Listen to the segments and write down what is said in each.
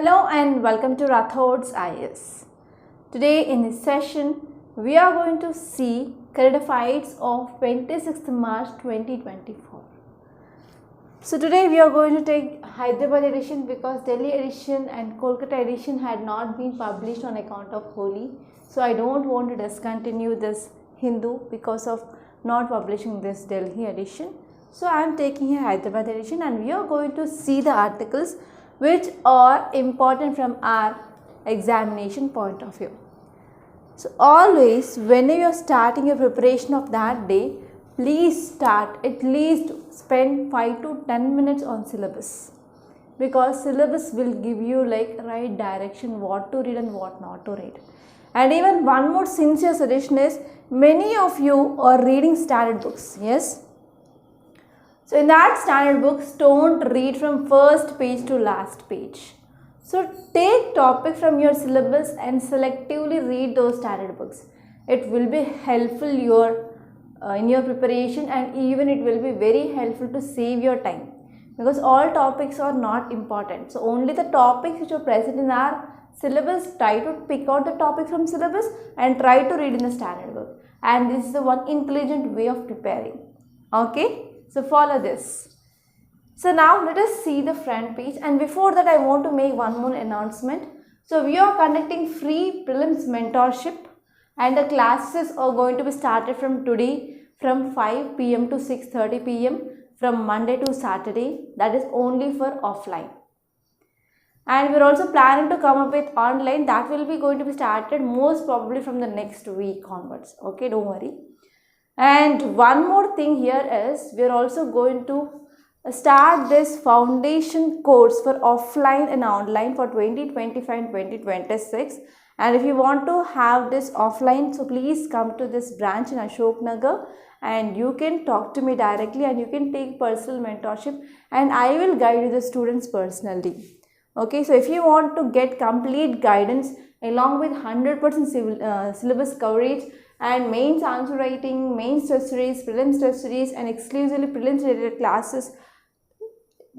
Hello and welcome to Rathods IS. Today in this session, we are going to see current affairs of 26th March 2024. So today we are going to take Hyderabad edition because Delhi edition and Kolkata edition had not been published on account of Holi. So I don't want to discontinue this Hindu because of not publishing this Delhi edition. So I am taking here Hyderabad edition and we are going to see the articles which are important from our examination point of view. So always whenever you are starting your preparation of that day, please start at least spend 5 to 10 minutes on syllabus, because syllabus will give you like right direction what to read and what not to read. And even one more sincere suggestion is, many of you are reading standard books, yes? So in that standard books, don't read from first page to last page. So take topic from your syllabus and selectively read those standard books. It will be helpful in your preparation, and even it will be very helpful to save your time, because all topics are not important. So only the topics which are present in our syllabus, try to pick out the topic from syllabus and try to read in the standard book. And this is the one intelligent way of preparing. Okay. So follow this. So now let us see the front page, and before that I want to make one more announcement. So we are conducting free prelims mentorship, and the classes are going to be started from today from 5 p.m. to 6:30 p.m. from Monday to Saturday. That is only for offline. And we are also planning to come up with online. That will be going to be started most probably from the next week onwards. Okay, don't worry. And one more thing here is, we are also going to start this foundation course for offline and online for 2025 and 2026. And if you want to have this offline, so please come to this branch in Ashok Nagar and you can talk to me directly and you can take personal mentorship and I will guide you the students personally. Okay, so if you want to get complete guidance along with 100% syllabus coverage and mains answer writing, mains test series, prelims test series and exclusively prelims related classes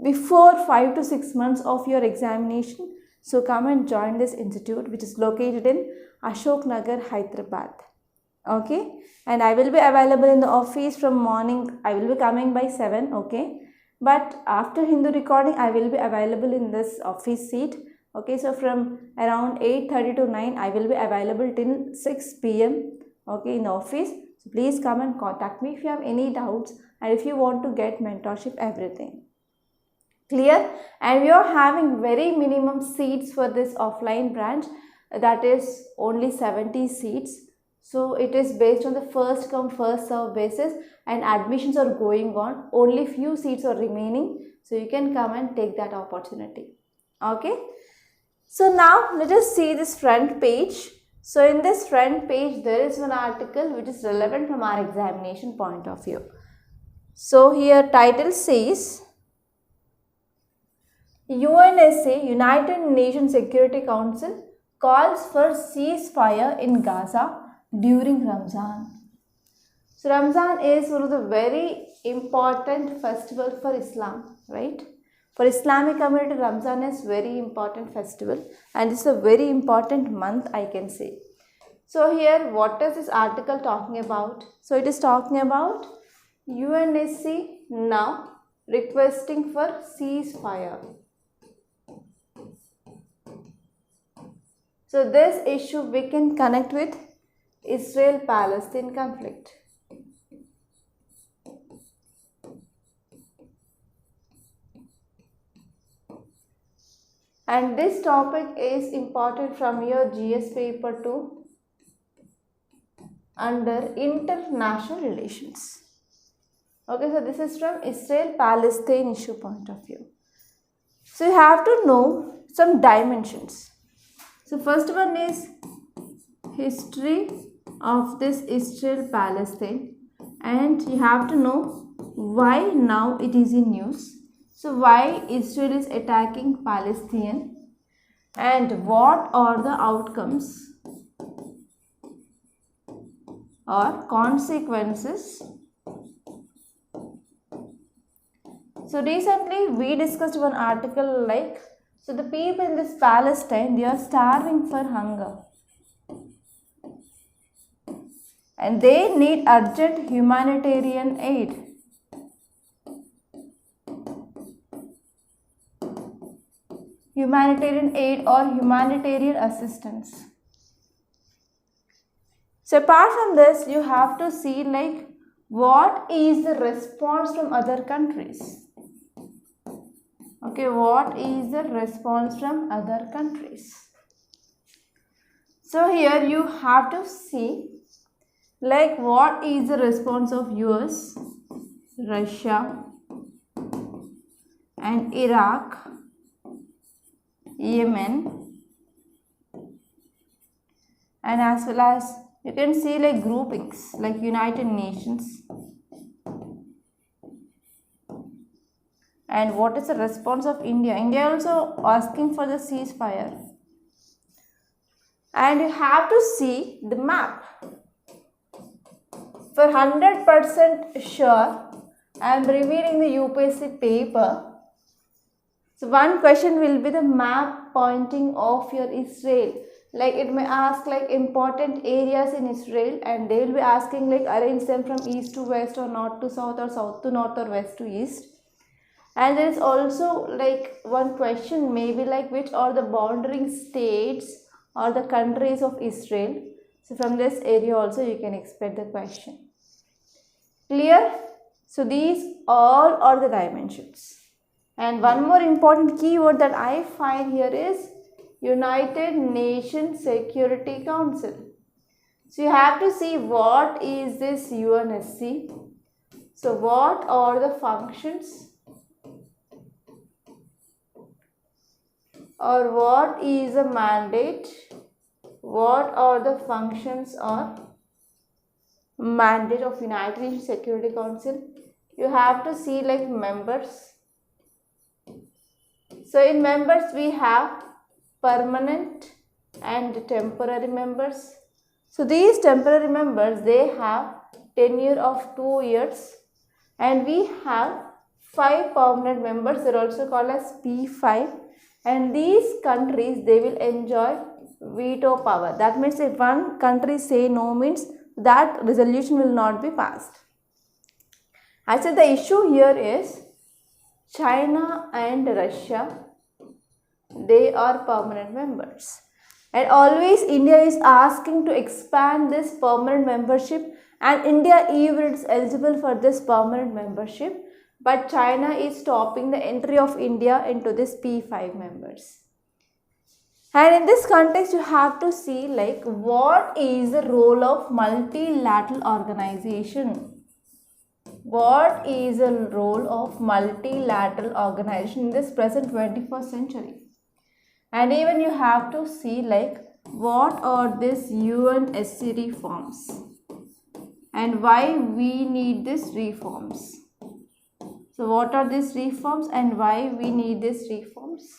before 5 to 6 months of your examination, so come and join this institute which is located in Ashok Nagar, Hyderabad. Okay, and I will be available in the office from morning. I will be coming by 7, okay, but after Hindu recording I will be available in this office seat. Okay, so from around 8:30 to 9 I will be available till 6 p.m. okay, in the office. So please come and contact me if you have any doubts and if you want to get mentorship, everything clear. And we are having very minimum seats for this offline branch, that is only 70 seats. So it is based on the first come first serve basis and admissions are going on. Only few seats are remaining, so you can come and take that opportunity. Okay, so now let us see this front page. So in this front page there is one article which is relevant from our examination point of view. So here title says, UNSA, United Nations Security Council, calls for ceasefire in Gaza during Ramzan. So Ramzan is one of the very important festival for Islam, right? For Islamic community, Ramzan is very important festival and it's a very important month, I can say. So here, what is this article talking about? So it is talking about UNSC now requesting for ceasefire. So this issue we can connect with Israel-Palestine conflict. And this topic is important from your GS paper 2 under international relations. Okay, so this is from Israel-Palestine issue point of view. So you have to know some dimensions. So first one is history of this Israel-Palestine, and you have to know why now it is in news. So why Israel is attacking Palestine and what are the outcomes or consequences. So recently we discussed one article like So the people in this Palestine, they are starving for hunger. And they need urgent humanitarian aid. Humanitarian aid or humanitarian assistance. So apart from this, you have to see like what is the response from other countries. Okay, what is the response from other countries? So here you have to see like what is the response of US, Russia and Iraq, Yemen, and as well as you can see like groupings like United Nations. And what is the response of India? India also asking for the ceasefire. And you have to see the map. For 100% sure, I am revealing the UPSC paper. So one question will be the map pointing of your Israel. Like it may ask like important areas in Israel, and they will be asking like arrange them from east to west or north to south or south to north or west to east. And there is also like one question maybe like which are the bordering states or the countries of Israel. So from this area also you can expect the question. Clear? So these all are the dimensions. And one more important keyword that I find here is United Nations Security Council. So you have to see what is this UNSC. So what are the functions or what is the mandate? What are the functions or mandate of United Nations Security Council? You have to see like members. So in members we have permanent and temporary members. So these temporary members, they have tenure of 2 years, and we have 5 permanent members. They are also called as P5, and these countries, they will enjoy veto power. That means if one country say no means that resolution will not be passed. I said the issue here is China and Russia, they are permanent members. And always India is asking to expand this permanent membership, and India even is eligible for this permanent membership, but China is stopping the entry of India into this P5 members. And in this context you have to see like what is the role of multilateral organization. What is the role of multilateral organization in this present 21st century? And even you have to see like what are these UNSC reforms and why we need these reforms. So what are these reforms and why we need these reforms?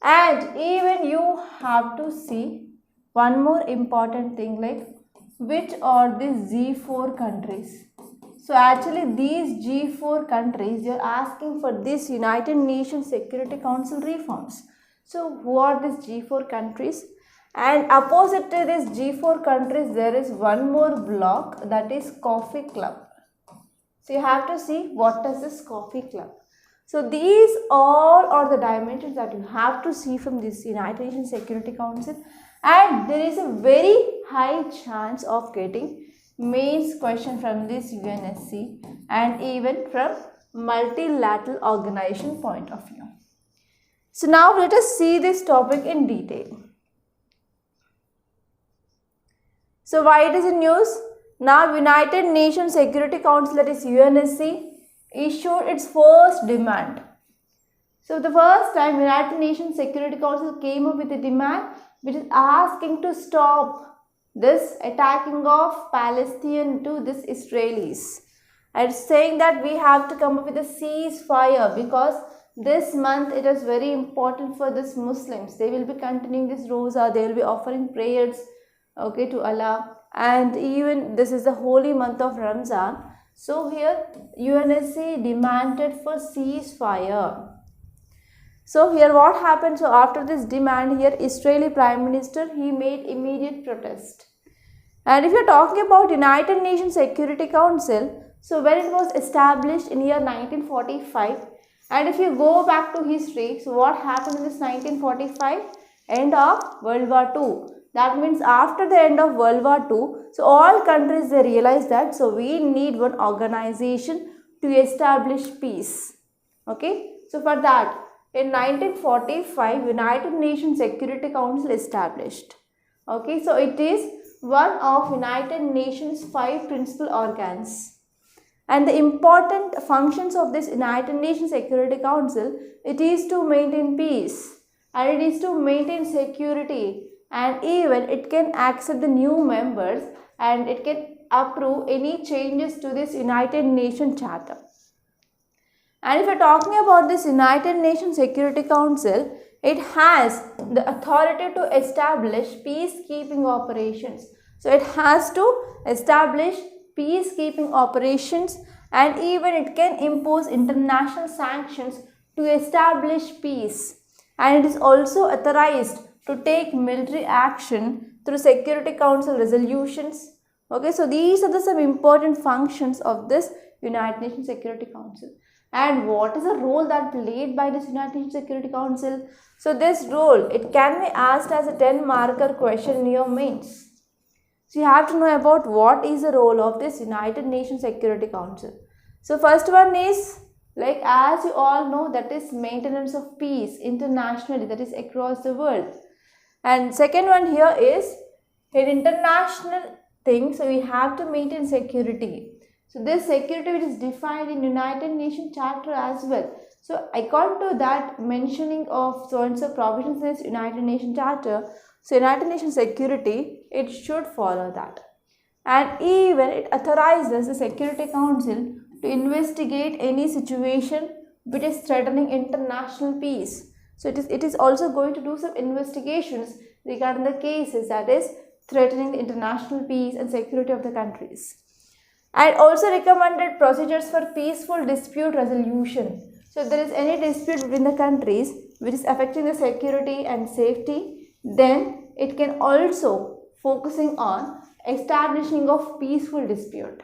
And even you have to see one more important thing like which are these G4 countries. So actually these G4 countries, they are asking for this United Nations Security Council reforms. So who are these G4 countries? And opposite to these G4 countries, there is one more block, that is Coffee Club. So you have to see what is this Coffee Club. So these all are the dimensions that you have to see from this United Nations Security Council, and there is a very high chance of getting mains question from this UNSC and even from multilateral organization point of view. So now let us see this topic in detail. So why it is in news? Now United Nations Security Council, that is UNSC, issued its first demand. So the first time United Nations Security Council came up with a demand which is asking to stop this attacking of Palestinians to this Israelis, and saying that we have to come up with a ceasefire because this month it is very important for this Muslims. They will be continuing this Rosa, they will be offering prayers to Allah, and even this is the holy month of Ramzan. So here UNSC demanded for ceasefire. So here what happened? So after this demand here, Israeli Prime Minister, he made immediate protest. And if you're talking about United Nations Security Council, so when it was established in year 1945, and if you go back to history, so what happened in this 1945? End of World War II. That means after the end of World War II, so all countries, they realized that so we need one organization to establish peace. Okay, so for that in 1945 United Nations Security Council established. Okay, so it is one of United Nations 5 principal organs. And the important functions of this United Nations Security Council, it is to maintain peace and it is to maintain security, and even it can accept the new members and it can approve any changes to this United Nations Charter. And if we are talking about this United Nations Security Council, it has the authority to establish peacekeeping operations. So it has to establish peacekeeping operations, and even it can impose international sanctions to establish peace. And it is also authorized to take military action through Security Council resolutions. Okay, so these are some important functions of this United Nations Security Council. And what is the role that played by this United Nations Security Council? So this role, it can be asked as a 10-marker question in your mains. So you have to know about what is the role of this United Nations Security Council. So first one is, like as you all know, that is maintenance of peace internationally, that is across the world. And second one here is an international thing, so we have to maintain security. So this security which is defined in United Nations Charter as well. So according to that mentioning of so and so provisions in this United Nations Charter, so United Nations security, it should follow that. And even it authorizes the Security Council to investigate any situation which is threatening international peace. So it is also going to do some investigations regarding the cases that is threatening the international peace and security of the countries. And also recommended procedures for peaceful dispute resolution. So if there is any dispute between the countries which is affecting the security and safety, then it can also focusing on establishing of peaceful dispute.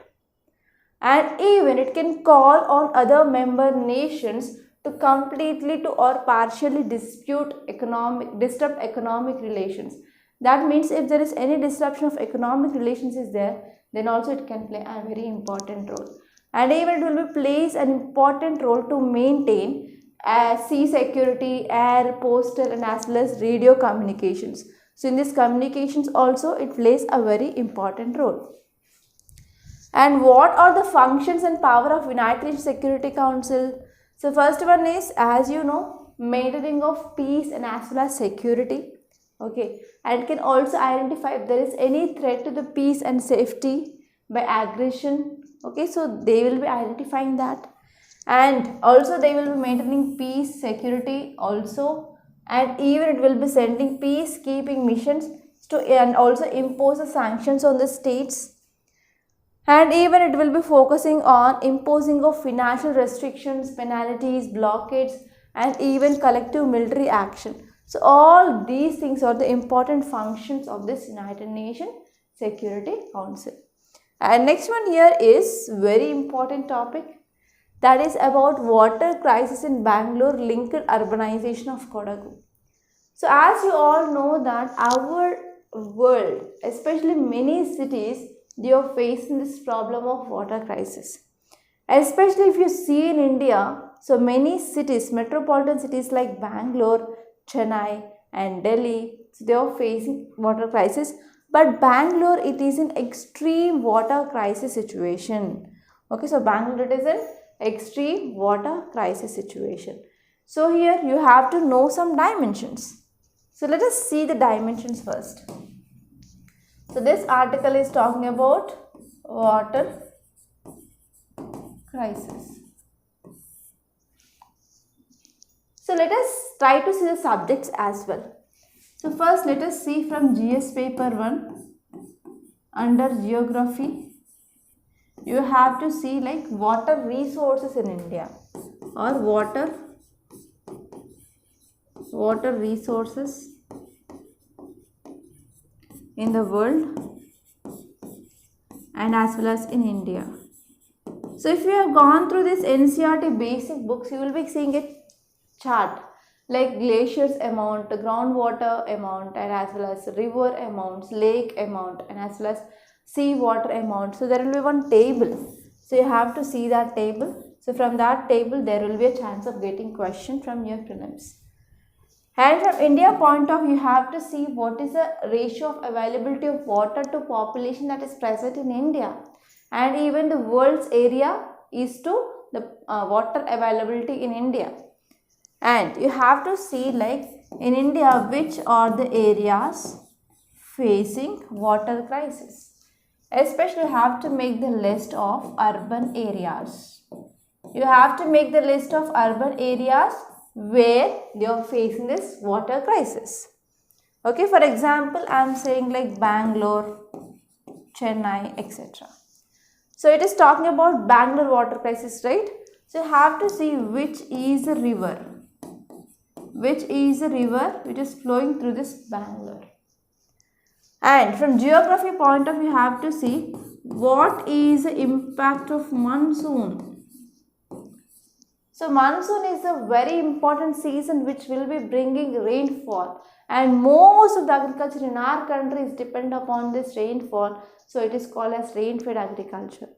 And even it can call on other member nations to completely to or partially disrupt economic relations. That means if there is any disruption of economic relations is there, then also it can play a very important role. And even it will plays an important role to maintain sea security, air, postal and as well as radio communications. So in this communications also it plays a very important role. And what are the functions and power of United Nations Security Council? So first one is, as you know, maintaining of peace and as well as security. Okay, and it can also identify if there is any threat to the peace and safety by aggression. Okay, so they will be identifying that. And also they will be maintaining peace, security also, and even it will be sending peacekeeping missions to and also impose the sanctions on the states. And even it will be focusing on imposing of financial restrictions, penalties, blockades and even collective military action. So all these things are the important functions of this United Nations Security Council. And next one here is very important topic, that is about water crisis in Bangalore linked urbanization of Kodagu. So as you all know that our world, especially many cities, they are facing this problem of water crisis. Especially if you see in India, so many cities, metropolitan cities like Bangalore, Chennai and Delhi, so they are facing water crisis. But Bangalore, it is an extreme water crisis situation. Okay, so Bangalore, it is an extreme water crisis situation. So here you have to know some dimensions. So let us see the dimensions first. So this article is talking about water crisis. So let us try to see the subjects as well. So first let us see from GS paper 1 under geography. You have to see like water resources in India or water water resources in the world and as well as in India. So if you have gone through this NCERT basic books, you will be seeing a chart like glaciers amount, groundwater amount, and as well as river amounts, lake amount, and as well as sea water amount. So there will be one table. So you have to see that table. So from that table, there will be a chance of getting question from your prelims. And from India point of view, you have to see what is the ratio of availability of water to population that is present in India. And even the world's area is to the water availability in India. And you have to see like in India which are the areas facing water crisis. Especially you have to make the list of urban areas. You have to make the list of urban areas where they are facing this water crisis. Okay, for example, I am saying like Bangalore, Chennai, etc. So it is talking about Bangalore water crisis, right? So you have to see which is the river. Which is the river which is flowing through this Bangalore. And from geography point of view, you have to see what is the impact of monsoon. So monsoon is a very important season which will be bringing rainfall, and most of the agriculture in our country is depend upon this rainfall. So it is called as rain-fed agriculture.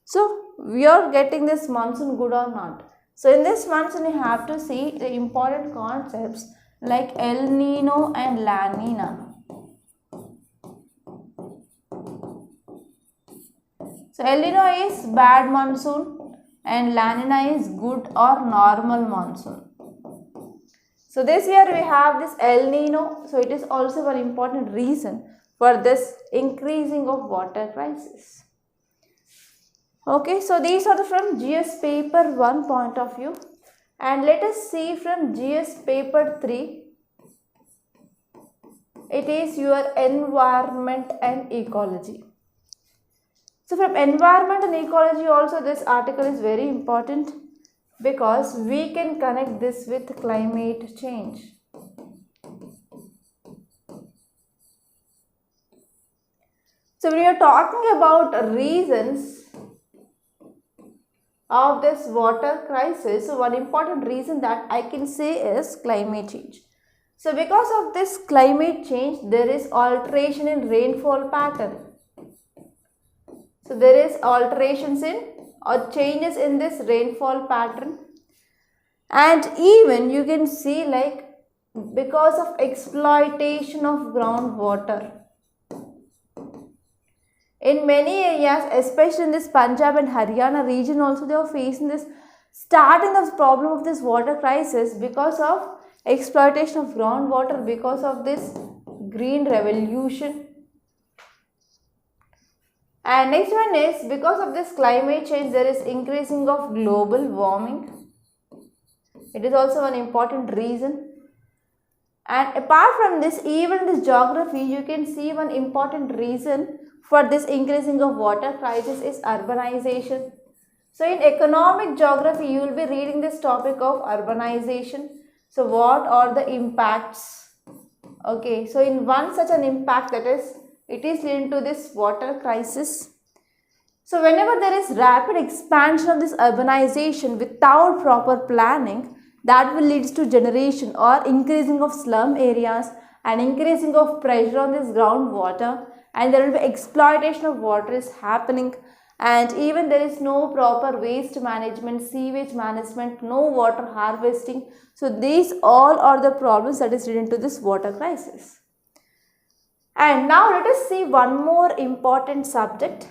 So we are getting this monsoon good or not. So in this monsoon you have to see the important concepts like El Nino and La Nina. So El Nino is bad monsoon and La Nina is good or normal monsoon. So this year we have this El Nino. So it is also one important reason for this increasing of water crisis. Okay, so these are from GS paper 1 point of view. And let us see from GS paper 3. It is your environment and ecology. So from environment and ecology also this article is very important because we can connect this with climate change. So when you are talking about reasons of this water crisis, so one important reason that I can say is climate change. So because of this climate change, there is alteration in rainfall pattern. So there is alterations in or changes in this rainfall pattern, and even you can see like because of exploitation of groundwater. In many areas, especially in this Punjab and Haryana region also, they are facing this starting of the problem of this water crisis because of exploitation of groundwater, because of this green revolution. And next one is because of this climate change, there is increasing of global warming. It is also an important reason. And apart from this, even this geography, you can see one important reason for this increasing of water crisis is urbanization. So in economic geography, you will be reading this topic of urbanization. So what are the impacts? Okay, so in one such an impact, that is, it is leading to this water crisis. So whenever there is rapid expansion of this urbanization without proper planning, that will lead to generation or increasing of slum areas and increasing of pressure on this groundwater, and there will be exploitation of water is happening, and even there is no proper waste management, sewage management, no water harvesting. So these all are the problems that is leading to this water crisis. And now let us see one more important subject,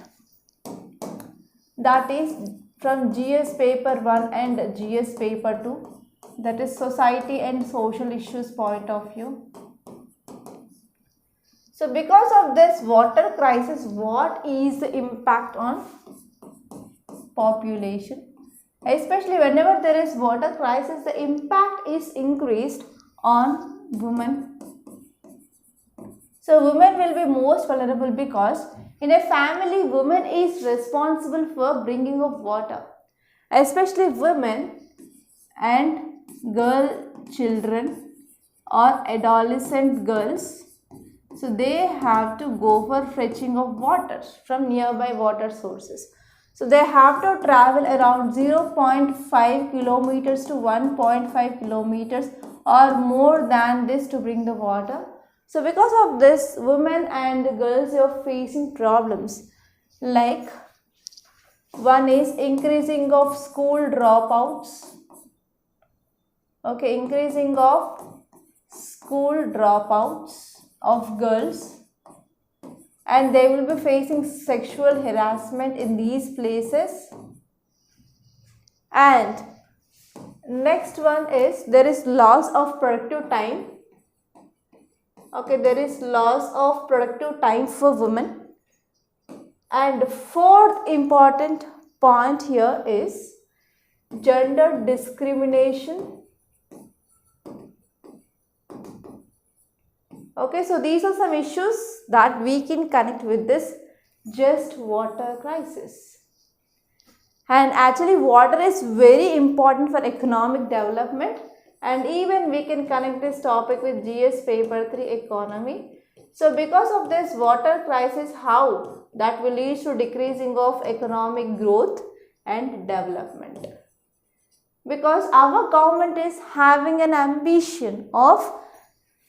that is from GS paper 1 and GS paper 2, that is society and social issues point of view. So because of this water crisis, what is the impact on population? Especially whenever there is water crisis, the impact is increased on women. So women will be most vulnerable because in a family, woman is responsible for bringing of water. Especially women and girl children or adolescent girls, so they have to go for fetching of water from nearby water sources. So they have to travel around 0.5 kilometers to 1.5 kilometers or more than this to bring the water. So because of this, women and girls are facing problems like one is increasing of school dropouts. Okay, increasing of school dropouts of girls, and they will be facing sexual harassment in these places. And next one is there is loss of productive time. Okay, there is loss of productive time for women. And fourth important point here is gender discrimination. Okay, so these are some issues that we can connect with this just water crisis. And actually water is very important for economic development, and even we can connect this topic with GS paper 3 economy. So because of this water crisis, how that will lead to decreasing of economic growth and development. Because our government is having an ambition of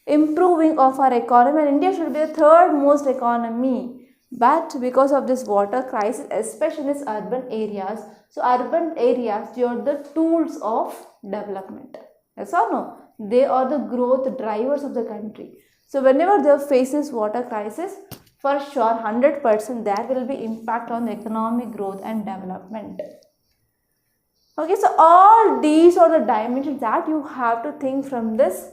improving of our economy, and India should be the third most economy, but because of this water crisis, especially in these urban areas, so urban areas, they are the tools of development, yes or no? They are the growth drivers of the country. So whenever there faces water crisis, for sure 100% there will be impact on the economic growth and development. Okay, so all these are the dimensions that you have to think from this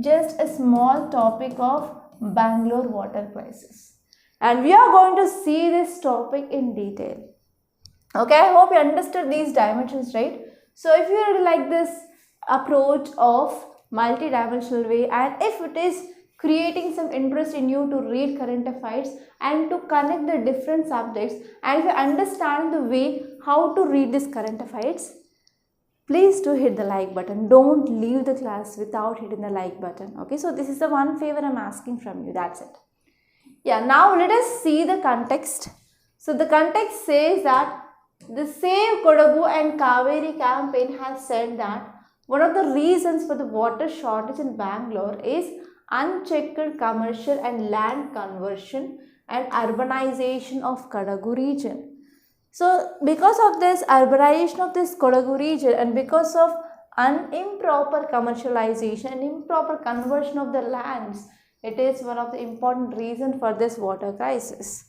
just a small topic of Bangalore water crisis, and we are going to see this topic in detail. Okay, I hope you understood these dimensions, right? So if you really like this approach of multi-dimensional way, and if it is creating some interest in you to read current affairs and to connect the different subjects, and if you understand the way how to read this current affairs, please do hit the like button. Don't leave the class without hitting the like button. Okay, so this is the one favor I'm asking from you. That's it. Yeah, now let us see the context. So the context says that the Save Kodagu and Kaveri campaign has said that one of the reasons for the water shortage in Bangalore is unchecked commercial and land conversion and urbanization of Kodagu region. So because of this urbanization of this Kodagu region, and because of improper commercialization and improper conversion of the lands, it is one of the important reasons for this water crisis.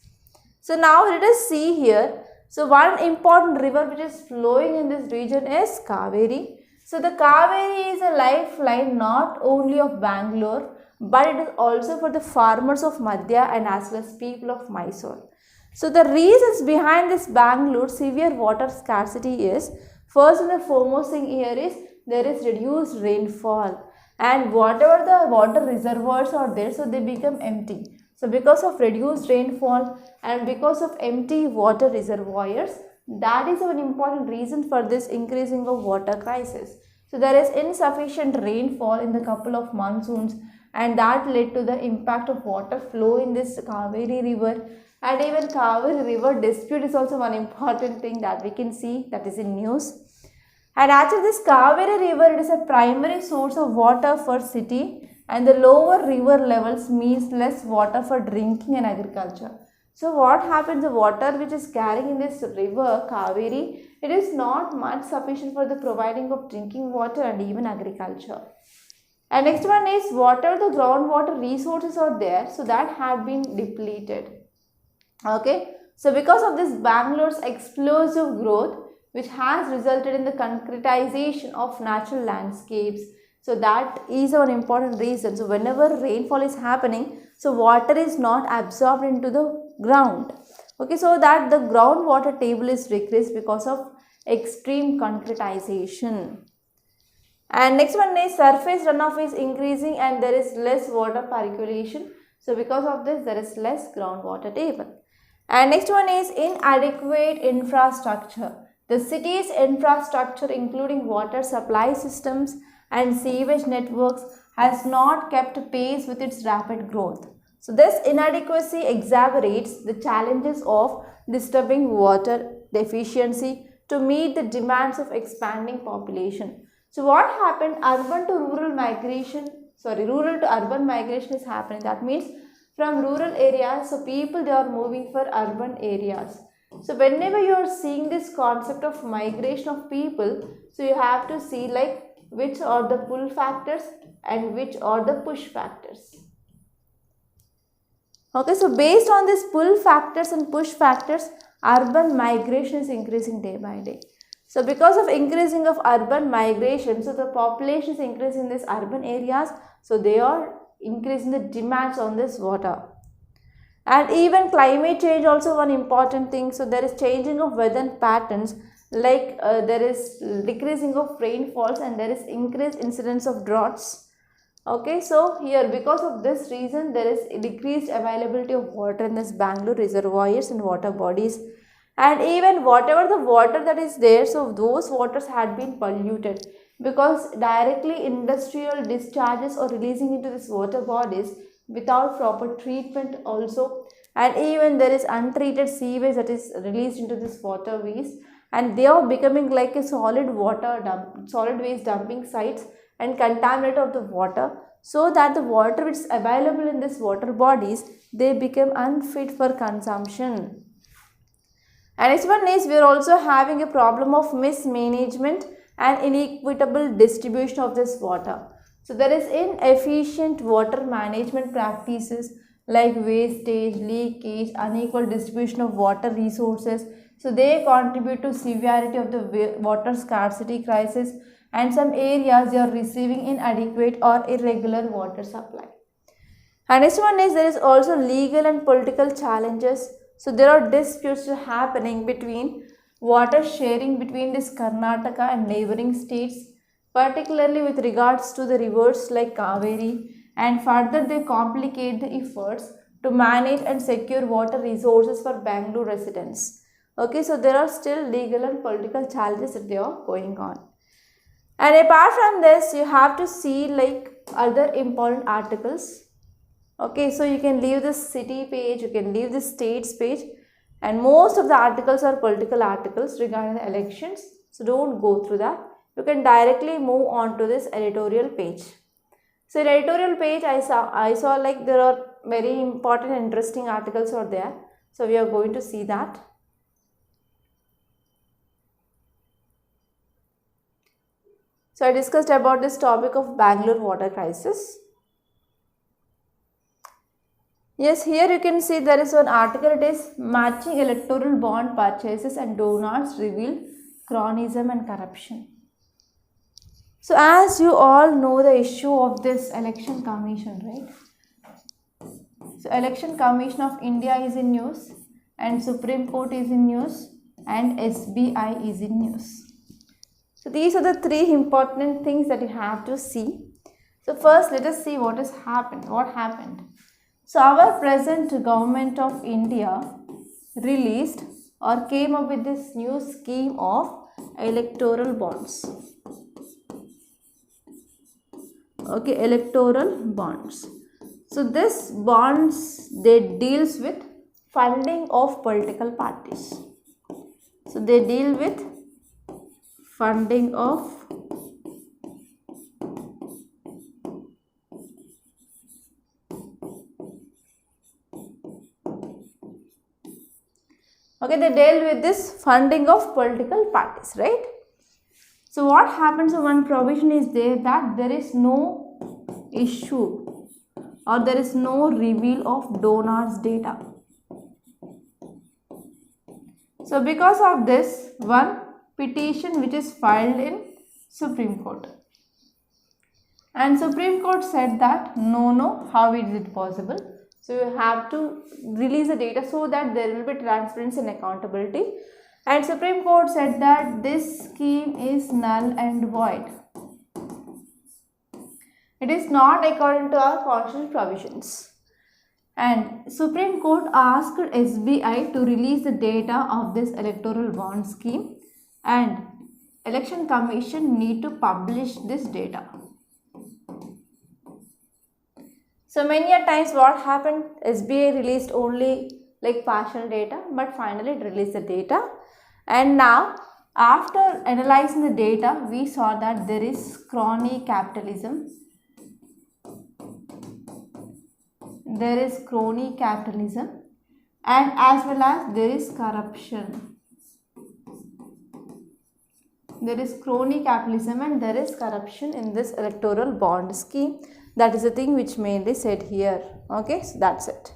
So now let us see here. So one important river which is flowing in this region is Kaveri. So the Kaveri is a lifeline not only of Bangalore, but it is also for the farmers of Madhya and as well as people of Mysore. So the reasons behind this Bangalore severe water scarcity is, first and the foremost thing here is there is reduced rainfall, and whatever the water reservoirs are there, so they become empty. So because of reduced rainfall and because of empty water reservoirs, that is an important reason for this increasing of water crisis. So there is insufficient rainfall in the couple of monsoons, and that led to the impact of water flow in this Kaveri river. And even Kaveri river dispute is also one important thing that we can see, that is in news. And actually this Kaveri river, it is a primary source of water for city, and the lower river levels means less water for drinking and agriculture. So what happens, the water which is carrying in this river Kaveri, it is not much sufficient for the providing of drinking water and even agriculture. And next one is whatever the groundwater resources are there, so that had been depleted. Okay, so because of this Bangalore's explosive growth, which has resulted in the concretization of natural landscapes, so that is an important reason. So whenever rainfall is happening, so water is not absorbed into the ground. Okay, so that the groundwater table is decreased because of extreme concretization. And next one is surface runoff is increasing and there is less water percolation. So because of this, there is less groundwater table. And next one is inadequate infrastructure. The city's infrastructure, including water supply systems and sewage networks, has not kept pace with its rapid growth. So this inadequacy exacerbates the challenges of disturbing water deficiency to meet the demands of expanding population. So what happened? Rural to urban migration is happening. That means from rural areas, so people they are moving for urban areas. So whenever you are seeing this concept of migration of people, so you have to see like which are the pull factors and which are the push factors. Okay, so based on these pull factors and push factors, urban migration is increasing day by day. So because of increasing of urban migration, so the population is increasing in these urban areas, so they are increasing the demands on this water. And even climate change also one important thing. So there is changing of weather patterns, like there is decreasing of rainfalls and there is increased incidence of droughts. Okay, so here because of this reason there is decreased availability of water in this Bangalore reservoirs and water bodies, and even whatever the water that is there, so those waters had been polluted because directly industrial discharges are releasing into this water bodies without proper treatment also, and even there is untreated sewage that is released into this waterways, and they are becoming like a solid waste dumping sites and contaminate of the water, so that the water which is available in this water bodies, they become unfit for consumption. And next one is we are also having a problem of mismanagement and inequitable distribution of this water. So there is inefficient water management practices like wastage, leakage, unequal distribution of water resources. So they contribute to severity of the water scarcity crisis, and some areas they are receiving inadequate or irregular water supply. And next one is there is also legal and political challenges. So there are disputes happening between water sharing between this Karnataka and neighboring states, particularly with regards to the rivers like Kaveri, and further they complicate the efforts to manage and secure water resources for Bangalore residents. Okay, so there are still legal and political challenges that they are going on. And apart from this, you have to see like other important articles. Okay, so you can leave this city page, you can leave this states page, and most of the articles are political articles regarding the elections. So don't go through that. You can directly move on to this editorial page. So in editorial page, I saw like there are very important interesting articles are there. So we are going to see that. So I discussed about this topic of Bangalore water crisis. Yes, here you can see there is one article, it is matching electoral bond purchases and donors reveal cronyism and corruption. So as you all know the issue of this election commission, right? So election commission of India is in news, and Supreme Court is in news, and SBI is in news. So these are the three important things that you have to see. So first let us see what has happened. What happened? So our present government of India released or came up with this new scheme of electoral bonds. Okay, electoral bonds. So this bonds, they deals with funding of political parties. So they deal with funding of they deal with this funding of political parties, right? So what happens, one provision is there that there is no issue or there is no reveal of donors data. So because of this, one petition which is filed in Supreme Court, and Supreme Court said that no, how is it possible? So you have to release the data so that there will be transparency and accountability, and Supreme Court said that this scheme is null and void. It is not according to our constitutional provisions. And Supreme Court asked SBI to release the data of this electoral bond scheme, and Election Commission need to publish this data. So many a times what happened, SBI released only like partial data, but finally it released the data. And now after analyzing the data, we saw that there is crony capitalism. There is crony capitalism and as well as there is corruption. There is crony capitalism and there is corruption in this electoral bond scheme. That is the thing which mainly said here. Okay, so that's it.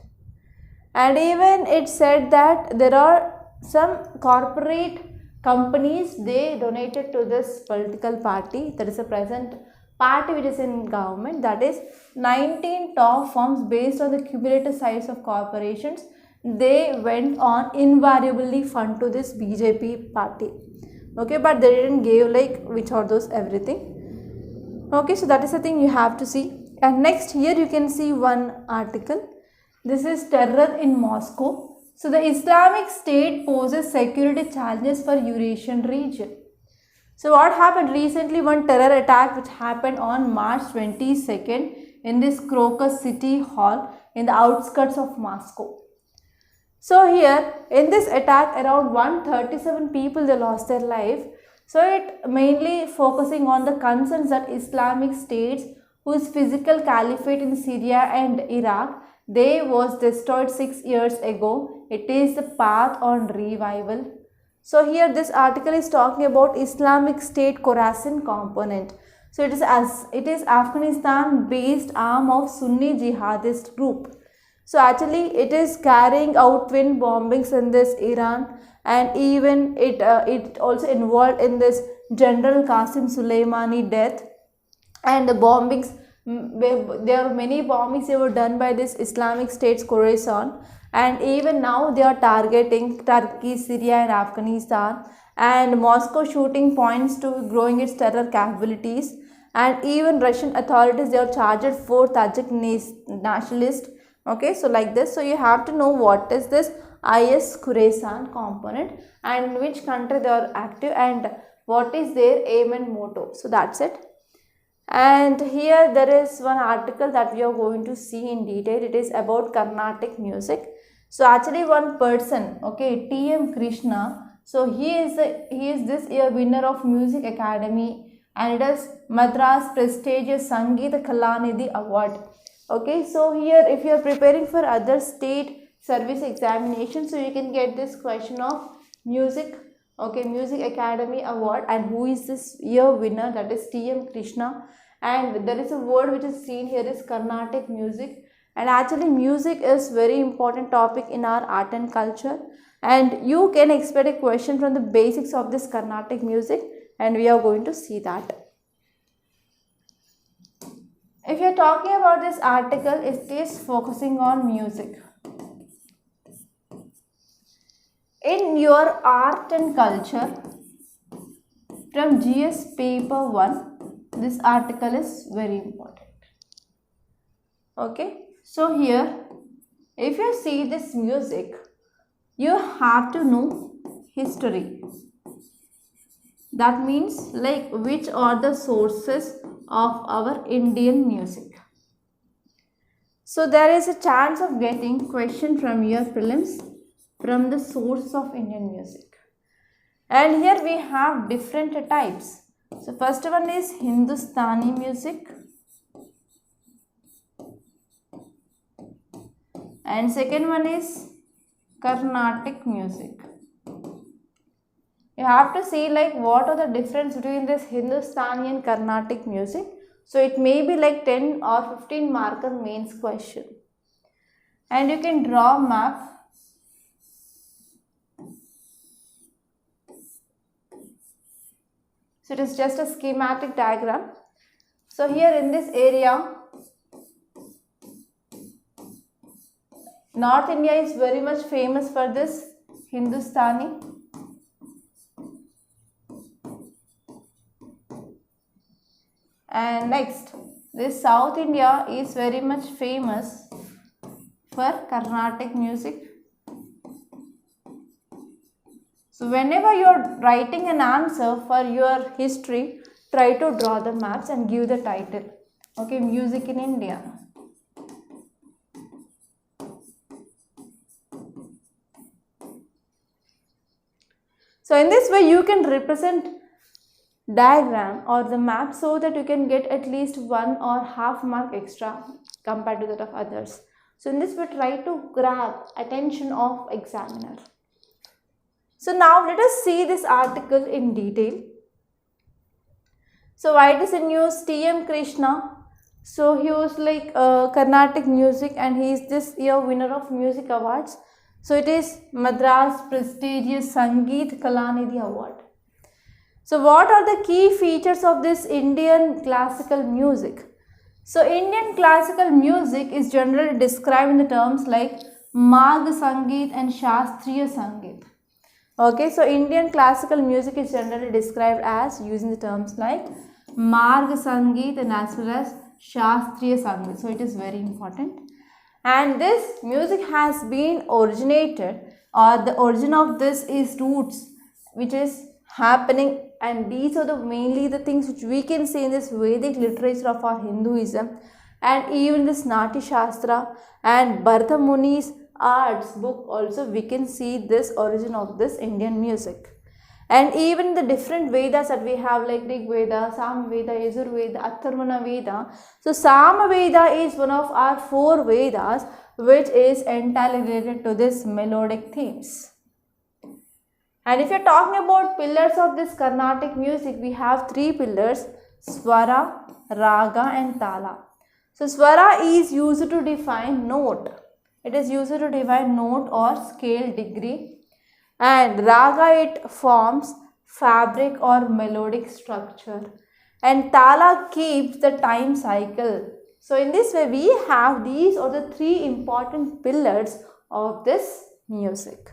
And even it said that there are some corporate companies, they donated to this political party, that is a present party which is in government, that is 19 top firms based on the cumulative size of corporations, they went on invariably fund to this BJP party. Okay, but they didn't give like which are those everything. Okay, so that is the thing you have to see. And next here you can see one article. This is terror in Moscow. So the Islamic State poses security challenges for Eurasian region. So what happened recently, one terror attack which happened on March 22nd in this Crocus City Hall in the outskirts of Moscow. So here in this attack around 137 people they lost their life. So it mainly focusing on the concerns that Islamic states whose physical caliphate in Syria and Iraq, they was destroyed 6 years ago. It is the path on revival. So here this article is talking about Islamic State Khorasan component. So it is Afghanistan based arm of Sunni jihadist group. So actually it is carrying out twin bombings in this Iran, and even it also involved in this General Qasim Soleimani death. And the bombings, there are many bombings that were done by this Islamic State's Khorasan, and even now they are targeting Turkey, Syria and Afghanistan, and Moscow shooting points to growing its terror capabilities. And even Russian authorities, they are charged for Tajik nationalists. Okay, so like this, so you have to know what is this IS Khorasan component and in which country they are active and what is their aim and motto. So that's it. And here there is one article that we are going to see in detail. It is about Carnatic music. So actually one person, okay, T.M. Krishna, so he is this year winner of Music Academy and it is Madras prestigious Sangeeta Kalanidhi Award. Okay, so here if you are preparing for other state service examinations, so you can get this question of music, okay, Music Academy Award, and who is this year winner, that is T.M. Krishna. And there is a word which is seen here is Carnatic music, and actually music is very important topic in our art and culture, and you can expect a question from the basics of this Carnatic music, and we are going to see that. If you are talking about this article, it is focusing on music. In your art and culture, from GS paper 1, this article is very important. Okay, so here, if you see this music, you have to know history. That means like which are the sources of our Indian music. So there is a chance of getting question from your prelims from the source of Indian music. And here we have different types. So first one is Hindustani music. And second one is Carnatic music. You have to see like what are the difference between this Hindustani and Carnatic music. So it may be like 10 or 15 marker mains question. And you can draw a map. So it is just a schematic diagram. So here in this area, North India is very much famous for this Hindustani. And next, this South India is very much famous for Carnatic music. So whenever you are writing an answer for your history, try to draw the maps and give the title. Okay, music in India. So in this way you can represent diagram or the map so that you can get at least 1 or half mark extra compared to that of others. So in this way try to grab attention of examiner. So now let us see this article in detail. So why it is in news? T.M. Krishna. So he was like Carnatic music and he is this year winner of music awards. So it is Madras prestigious Sangeet Kalanidhi Award. So what are the key features of this Indian classical music? So Indian classical music is generally described in the terms like Marg Sangeet and Shastriya Sangeet. Okay, so Indian classical music is generally described as using the terms like Marg Sangeet and as well as Shastriya Sangeet. So it is very important. And this music has been originated, or the origin of this is roots which is happening, and these are the mainly the things which we can see in this Vedic literature of our Hinduism, and even this Nati Shastra and Bharata Muni's arts book also we can see this origin of this Indian music. And even the different Vedas that we have like Rig Veda, Sam Veda, Yajur Veda, Atharvana Veda. So Sam Veda is one of our 4 Vedas which is entirely related to this melodic themes. And if you are talking about pillars of this Carnatic music, we have 3 pillars: Swara, Raga and Tala. So Swara is used to define note. It is used to define note or scale degree. And Raga, it forms fabric or melodic structure. And Tala keeps the time cycle. So in this way we have these are the 3 important pillars of this music.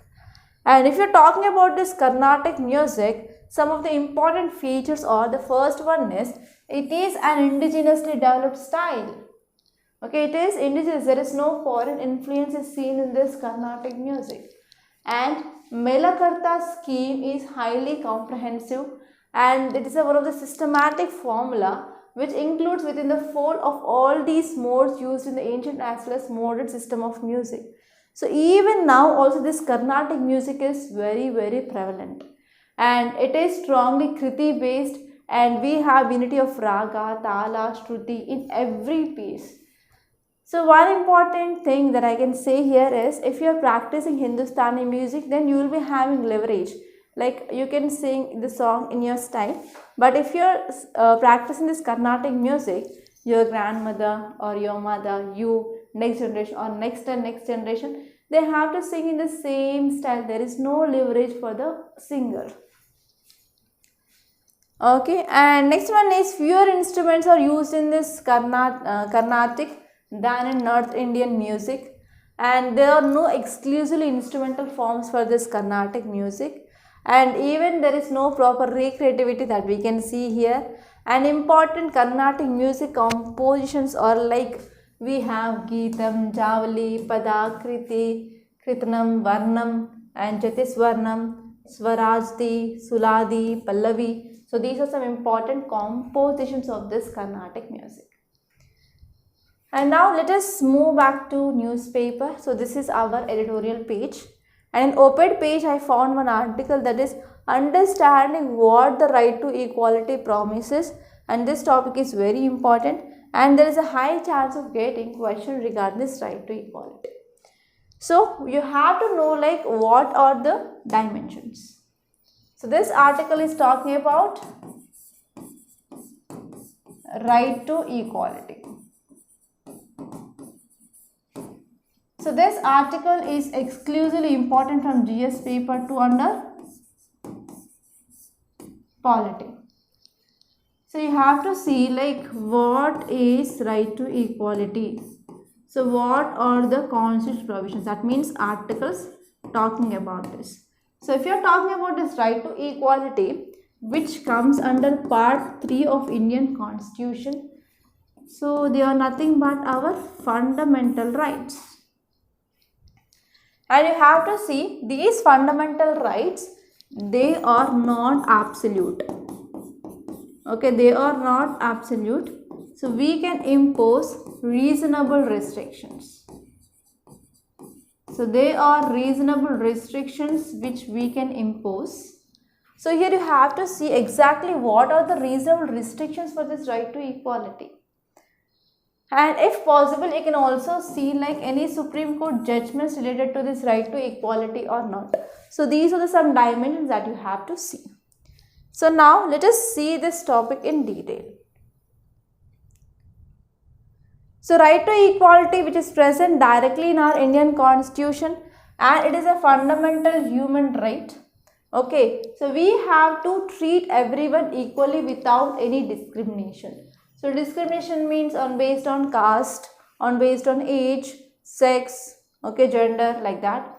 And if you are talking about this Carnatic music, some of the important features are, the first one is it is an indigenously developed style. Okay, it is indigenous. There is no foreign influence is seen in this Carnatic music. And Melakarta scheme is highly comprehensive, and it is one of the systematic formula which includes within the fold of all these modes used in the ancient as well as modern system of music. So even now also this Carnatic music is very prevalent, and it is strongly Kriti based, and we have unity of Raga, Tala, Shruti in every piece. So one important thing that I can say here is, if you are practicing Hindustani music, then you will be having leverage. Like you can sing the song in your style, but if you are practicing this Carnatic music, your grandmother or your mother, you, next generation or next and next generation, they have to sing in the same style. There is no leverage for the singer. Okay, and next one is fewer instruments are used in this Carnatic than in North Indian music, and there are no exclusively instrumental forms for this Carnatic music, and even there is no proper recreativity that we can see here. And important Carnatic music compositions are like we have Geetam, Javali, Pada, Kriti, Kritanam, Varnam and Jatisvarnam, Swarajdi, Suladi, Pallavi. So these are some important compositions of this Carnatic music. And now let us move back to newspaper. So this is our editorial page, and in op-ed page I found one article that is understanding what the right to equality promises, and this topic is very important, and there is a high chance of getting question regarding this right to equality. So you have to know like what are the dimensions. So this article is talking about right to equality. So this article is exclusively important from GS paper 2 under polity. So you have to see like what is right to equality. So what are the constitutional provisions? That means articles talking about this. So if you are talking about this right to equality, which comes under part 3 of Indian Constitution, so they are nothing but our fundamental rights. And you have to see these fundamental rights, they are not absolute. Okay, they are not absolute. So we can impose reasonable restrictions. So they are reasonable restrictions which we can impose. So here you have to see exactly what are the reasonable restrictions for this right to equality. And if possible, you can also see like any Supreme Court judgments related to this right to equality or not. So these are the some dimensions that you have to see. So now let us see this topic in detail. So right to equality, which is present directly in our Indian Constitution, and it is a fundamental human right. Okay, so we have to treat everyone equally without any discrimination. So discrimination means based on caste, based on age, sex, okay, gender, like that.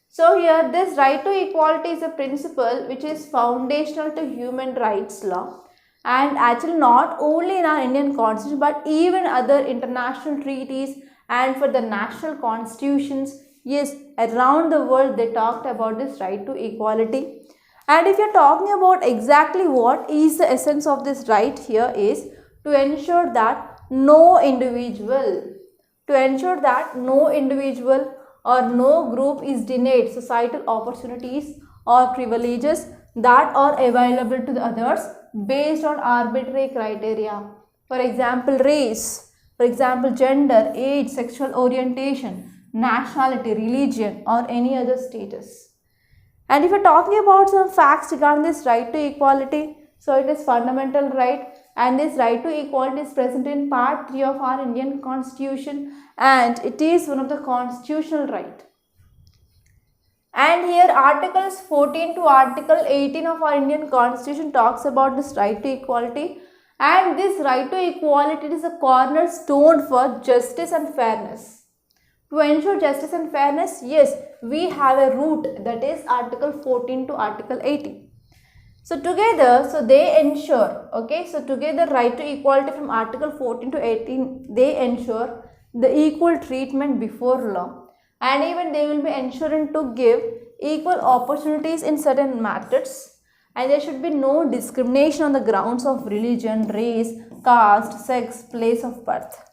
So here this right to equality is a principle which is foundational to human rights law, and actually not only in our Indian constitution but even other international treaties and for the national constitutions. Yes, around the world they talked about this right to equality. And if you are talking about exactly what is the essence of this right here is to ensure that no individual or no group is denied societal opportunities or privileges that are available to the others based on arbitrary criteria. For example, race, for example, gender, age, sexual orientation, nationality, religion, or any other status. And if you are talking about some facts regarding this right to equality, so it is fundamental right, and this right to equality is present in part 3 of our Indian Constitution, and it is one of the constitutional right. And here articles 14 to article 18 of our Indian Constitution talks about this right to equality, and this right to equality is a cornerstone for justice and fairness. To ensure justice and fairness, yes, we have a route, that is article 14 to article 18. So together, they ensure, okay, so together right to equality from article 14 to 18, they ensure the equal treatment before law, and even they will be ensuring to give equal opportunities in certain matters, and there should be no discrimination on the grounds of religion, race, caste, sex, place of birth.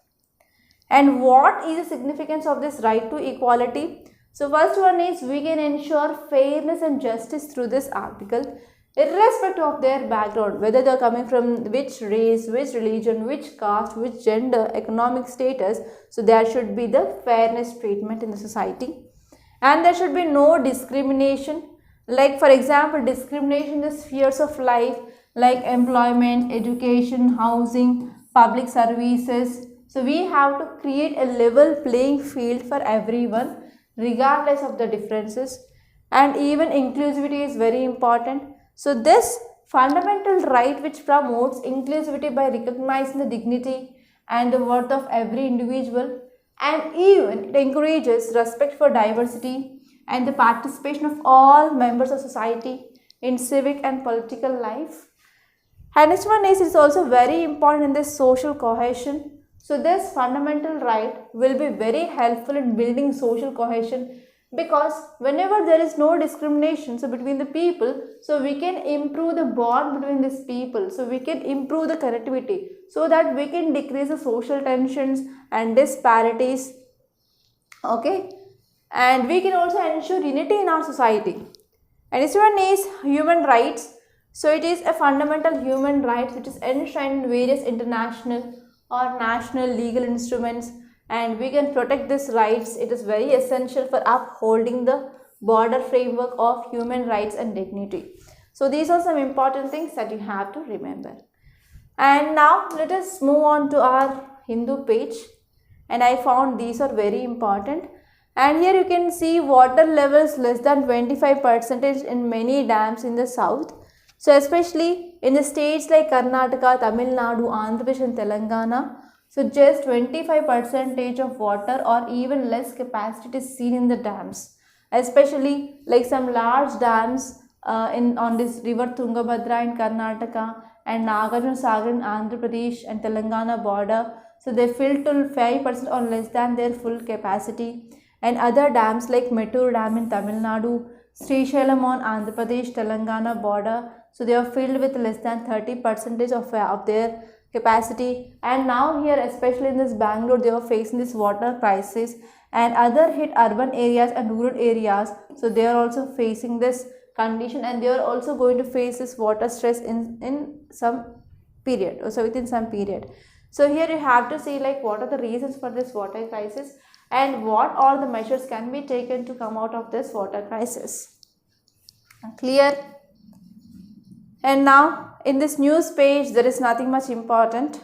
And what is the significance of this right to equality? So first one is we can ensure fairness and justice through this article, irrespective of their background, whether they are coming from which race, which religion, which caste, which gender, economic status. So there should be the fairness treatment in the society, and there should be no discrimination, like for example discrimination in the spheres of life like employment, education, housing, public services. So we have to create a level playing field for everyone regardless of the differences, and even inclusivity is very important. So this fundamental right which promotes inclusivity by recognizing the dignity and the worth of every individual, and even it encourages respect for diversity and the participation of all members of society in civic and political life. And next one is, it is also very important in this social cohesion. So this fundamental right will be very helpful in building social cohesion, because whenever there is no discrimination between the people, so we can improve the bond between these people, so we can improve the connectivity, so that we can decrease the social tensions and disparities, okay, and we can also ensure unity in our society. And this one is human rights. So it is a fundamental human right which is enshrined in various international or national legal instruments, and we can protect these rights. It is very essential for upholding the broader framework of human rights and dignity. So these are some important things that you have to remember. And now let us move on to our Hindu page, and I found these are very important. And here you can see water levels less than 25% in many dams in the south. So especially in the states like Karnataka, Tamil Nadu, Andhra Pradesh and Telangana, so just 25% of water or even less capacity is seen in the dams, especially like some large dams on this river Tungabhadra in Karnataka and Nagarjuna Sagar in Andhra Pradesh and Telangana border. So they fill to 5% or less than their full capacity. And other dams like Mettur Dam in Tamil Nadu, Srisailam on Andhra Pradesh, Telangana border, so they are filled with less than 30% of their capacity. And now here, especially in this Bangalore, they are facing this water crisis, and other hit urban areas and rural areas, so they are also facing this condition, and they are also going to face this water stress in some period, or so within some period. So here you have to see like what are the reasons for this water crisis and what all the measures can be taken to come out of this water crisis. Clear? And now in this news page there is nothing much important.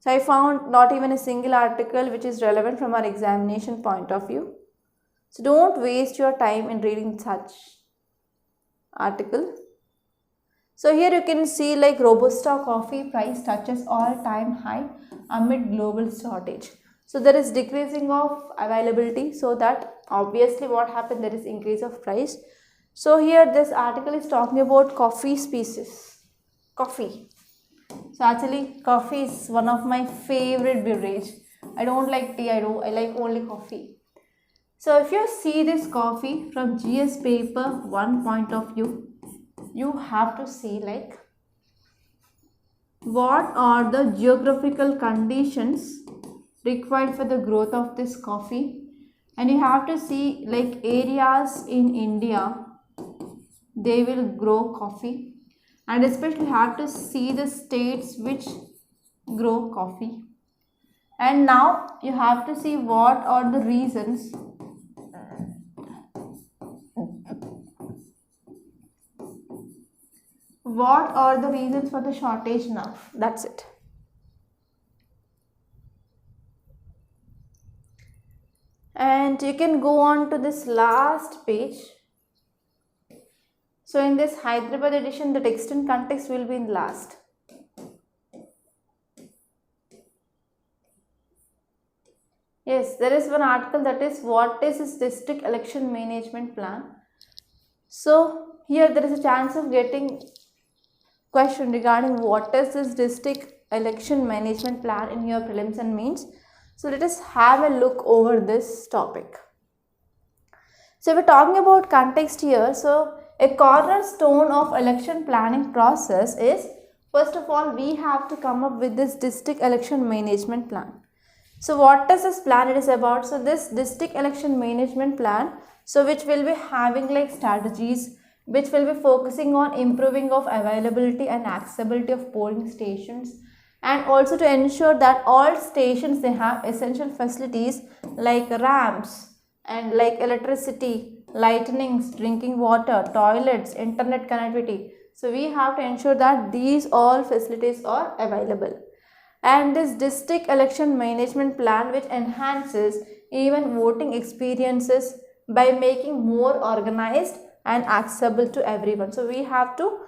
So I found not even a single article which is relevant from our examination point of view. So don't waste your time in reading such article. So here you can see like Robusta coffee price touches all-time high amid global shortage. So there is decreasing of availability, so that obviously what happened, there is increase of price. So here this article is talking about coffee species. Coffee. So actually coffee is one of my favorite beverage. I don't like tea, I like only coffee. So if you see this coffee from GS paper 1 point of view, you have to see like what are the geographical conditions required for the growth of this coffee, and you have to see like areas in India they will grow coffee, and especially have to see the states which grow coffee. And now you have to see what are the reasons for the shortage now. That's it. And you can go on to this last page. So in this Hyderabad edition, the text and context will be in last. Yes, there is one article, that is what is this district election management plan. So here there is a chance of getting question regarding what is this district election management plan in your prelims and mains. So let us have a look over this topic. So we're talking about context here. So a cornerstone of election planning process is, first of all, we have to come up with this district election management plan. So what is this plan it is about? So this district election management plan, so which will be having like strategies, which will be focusing on improving of availability and accessibility of polling stations, and also to ensure that all stations they have essential facilities like ramps and like electricity, lightnings, drinking water, toilets, internet connectivity. So we have to ensure that these all facilities are available. And this district election management plan which enhances even voting experiences by making more organized and accessible to everyone. So we have to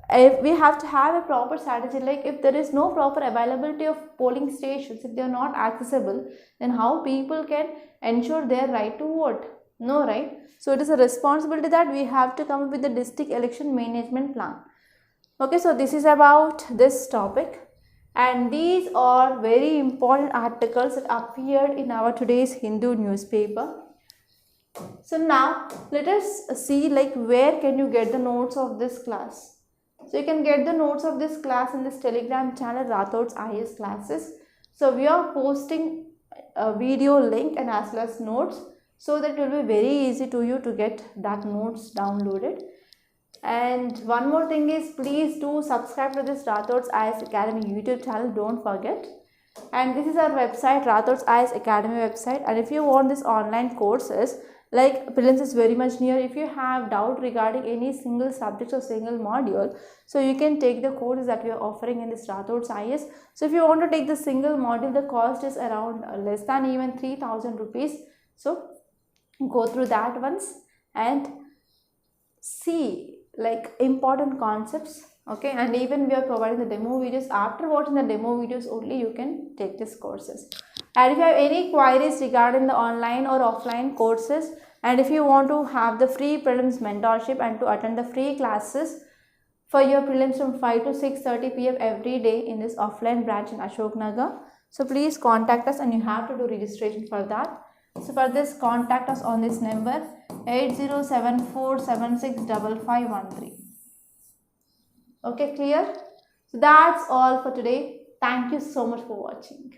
have a proper strategy. Like if there is no proper availability of polling stations, if they are not accessible, then how people can ensure their right to vote? No, right? So it is a responsibility that we have to come up with the district election management plan. Okay, so this is about this topic, and these are very important articles that appeared in our today's Hindu newspaper. So now let us see like where can you get the notes of this class. So you can get the notes of this class in this Telegram channel, Rathods IS classes. So we are posting a video link and as well as notes, so that it will be very easy to you to get that notes downloaded. And one more thing is, please do subscribe to this Rathods IS Academy YouTube channel, don't forget. And this is our website, Rathods IS Academy website. And if you want this online courses, like prelims is very much near, if you have doubt regarding any single subject or single module, so you can take the courses that we are offering in this Rathods IS. So if you want to take the single module, the cost is around less than even 3,000 rupees. So go through that once and see like important concepts. Okay, and even we are providing the demo videos. After watching the demo videos only you can take these courses. And if you have any queries regarding the online or offline courses, and if you want to have the free prelims mentorship and to attend the free classes for your prelims from 5 to 6:30 p.m. every day in this offline branch in Ashok Nagar, so please contact us, and you have to do registration for that. So for this, contact us on this number 8074765513. Okay, clear? So that's all for today. Thank you so much for watching.